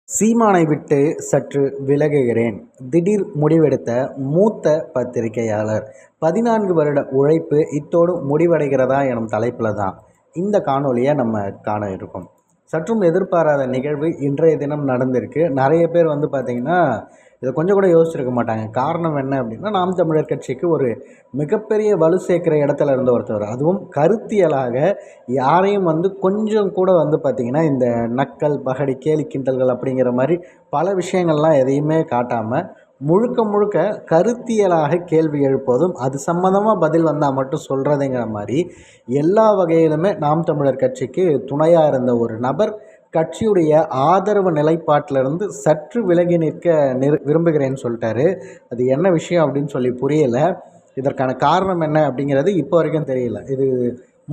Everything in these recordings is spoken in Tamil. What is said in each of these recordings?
சீமானை விட்டு சற்று விலகுகிறேன். திடீர் முடிவெடுத்த மூத்த பத்திரிகையாளர். 14 வருட உழைப்பு இத்தோடு முடிவடைகிறதா எனும் தலைப்பில் தான் இந்த காணொலியை நம்ம காண இருக்கோம். சற்றும் எதிர்பாராத நிகழ்வு இன்றைய தினம் நடந்திருக்கு. நிறைய பேர் பார்த்திங்கன்னா இதை கொஞ்சம் கூட யோசிச்சிருக்க மாட்டாங்க. காரணம் என்ன அப்படின்னா, நாம் தமிழர் கட்சிக்கு ஒரு மிகப்பெரிய வலு சேர்க்கிற இடத்துல இருந்த ஒருத்தவர், அதுவும் கருத்தியலாக யாரையும் கொஞ்சம் கூட பார்த்திங்கன்னா இந்த நக்கல் பகடி கேலி கிண்டல்கள் அப்படிங்கிற மாதிரி பல விஷயங்கள்லாம் எதையுமே காட்டாமல் முழுக்க முழுக்க கருத்தியலாக கேள்வி எழுப்பதும், அது சம்மந்தமாக பதில் வந்தால் மட்டும் சொல்கிறதுங்கிற மாதிரி எல்லா வகையிலுமே நாம் தமிழர் கட்சிக்கு துணையாக இருந்த ஒரு நபர் கட்சியுடைய ஆதரவு நிலைப்பாட்டிலிருந்து சற்று விலகி நிற்க விரும்புகிறேன்னு சொல்லிட்டாரு. அது என்ன விஷயம் அப்படின்னு சொல்லி புரியலை. இதற்கான காரணம் என்ன அப்படிங்கிறது இப்போ வரைக்கும் தெரியல. இது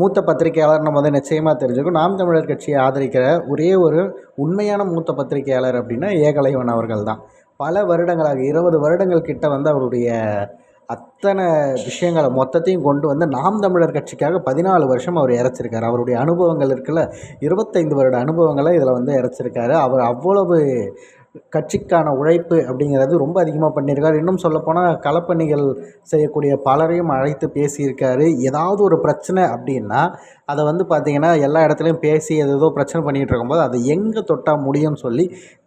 மூத்த பத்திரிகையாளர் நம்ம நிச்சயமாக தெரிஞ்சுக்கும். நாம் தமிழர் கட்சியை ஆதரிக்கிற ஒரே ஒரு உண்மையான மூத்த பத்திரிகையாளர் அப்படின்னா ஏகலைவன் அவர்கள் தான். பல வருடங்களாக 20 வருடங்கள் கிட்ட அவருடைய அத்தனை விஷயங்களை மொத்தத்தையும் கொண்டு நாம் தமிழர் கட்சிக்காக 14 வருஷம் அவர் இறைச்சிருக்காரு. அவருடைய அனுபவங்கள் இருக்குல்ல, 25 வருட அனுபவங்களை இதில் இறைச்சிருக்காரு. அவர் அவ்வளவு கட்சிக்கான உழைப்பு அப்படிங்கிறது ரொம்ப அதிகமாக பண்ணியிருக்காரு. இன்னும் சொல்லப்போனால் களப்பணிகள் செய்யக்கூடிய பலரையும் அழைத்து பேசியிருக்காரு. ஏதாவது ஒரு பிரச்சனை அப்படின்னா அதை பார்த்திங்கன்னா எல்லா இடத்துலையும் பேசி ஏதோ பிரச்சனை பண்ணிகிட்டு இருக்கும்போது அதை எங்கே தொட்டால் முடியும்னு சொல்லி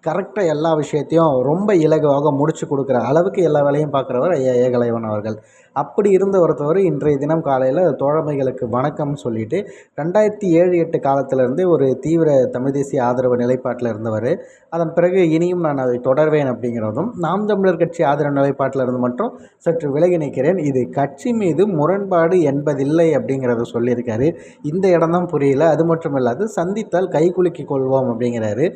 கரெக்டாக எல்லா விஷயத்தையும் ரொம்ப இலகுவாக முடிச்சு கொடுக்குற அளவுக்கு எல்லா வேலையும் பார்க்குறவர் ஏகலைவன் அவர்கள். அப்படி இருந்த ஒருத்தவர் இன்றைய தினம் காலையில் தோழமைகளுக்கு வணக்கம் சொல்லிவிட்டு 2007-8 காலத்திலேருந்து ஒரு தீவிர தமிழ் தேசிய ஆதரவு நிலைப்பாட்டில் இருந்தவர். அதன் பிறகு இனியும் நான் அதை தொடர்வேன் அப்படிங்கிறதும், நாம் தமிழர் கட்சி ஆதரவு நிலைப்பாட்டில் இருந்து மட்டும் சற்று விலகி நிற்கிறேன், இது கட்சி மீது முரண்பாடு என்பதில்லை அப்படிங்கிறத சொல்லியிருக்காரு. இந்த இடம் தான் புரியல. அது மட்டும் இல்லாது சந்தித்தால் கை குலுக்கி கொள்வோம் அப்படிங்கிறாரு.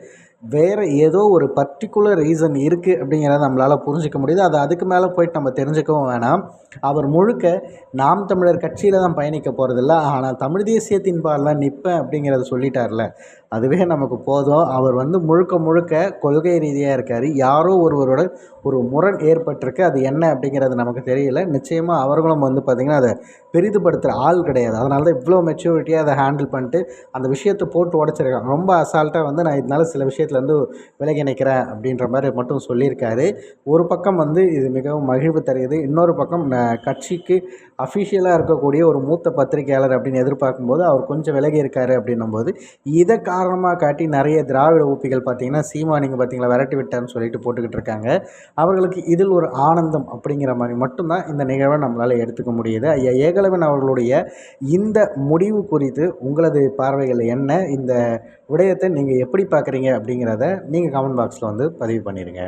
வேறு ஏதோ ஒரு பர்டிகுலர் ரீசன் இருக்குது அப்படிங்கிறத நம்மளால் புரிஞ்சிக்க முடியுது. அது அதுக்கு மேலே போய்ட்டு நம்ம தெரிஞ்சுக்கவும் வேணாம். அவர் முழுக்க நாம் தமிழர் கட்சியில் தான் பயணிக்க போகிறதில்ல, ஆனால் தமிழ் தேசியத்தின் பாடலாம் நிற்பேன் அப்படிங்கிறத சொல்லிட்டார்ல, அதுவே நமக்கு போதும். அவர் முழுக்க முழுக்க கொள்கை ரீதியாக இருக்கார். யாரோ ஒருவரோட ஒரு முரண் ஏற்பட்டிருக்கு, அது என்ன அப்படிங்கிறது நமக்கு தெரியல. நிச்சயமாக அவர்களும் பார்த்திங்கன்னா அதை பெரிதுபடுத்துகிற ஆள் கிடையாது. அதனால தான் இவ்வளோ மெச்சூரிட்டியாக அதை ஹேண்டில் பண்ணிட்டு அந்த விஷயத்தை போட்டு உடச்சிருக்காங்க. ரொம்ப அசால்ட்டாக நான் இதனால் சில விஷயத்துலேருந்து விலகி நிற்கிறேன் அப்படின்ற மாதிரி மட்டும் சொல்லியிருக்காரு. ஒரு பக்கம் இது மிகவும் மகிழ்வு தருகிறது. இன்னொரு பக்கம் கட்சிக்கு அஃபிஷியலாக இருக்கக்கூடிய ஒரு மூத்த பத்திரிகையாளர் அப்படின்னு எதிர்பார்க்கும்போது அவர் கொஞ்சம் விலகி இருக்காரு அப்படின்னும்போது, இதை காரணமாக காட்டி நிறைய திராவிட ஊப்பிகள் பார்த்திங்கன்னா சீமானிங்க பார்த்திங்களா விரட்டி விட்டார்னு சொல்லிட்டு போட்டுக்கிட்டு இருக்காங்க. அவர்களுக்கு இதில் ஒரு ஆனந்தம் அப்படிங்கிற மாதிரி மட்டும்தான் இந்த நிகழ்வை நம்மளால் எடுத்துக்க முடியுது. ஐயா ஏகலைவன் அவர்களுடைய இந்த முடிவு குறித்து உங்களது பார்வைகள் என்ன? இந்த விடயத்தை நீங்கள் எப்படி பார்க்குறீங்க அப்படிங்கிறத நீங்கள் கமெண்ட் பாக்ஸில் பதிவு பண்ணிடுங்க.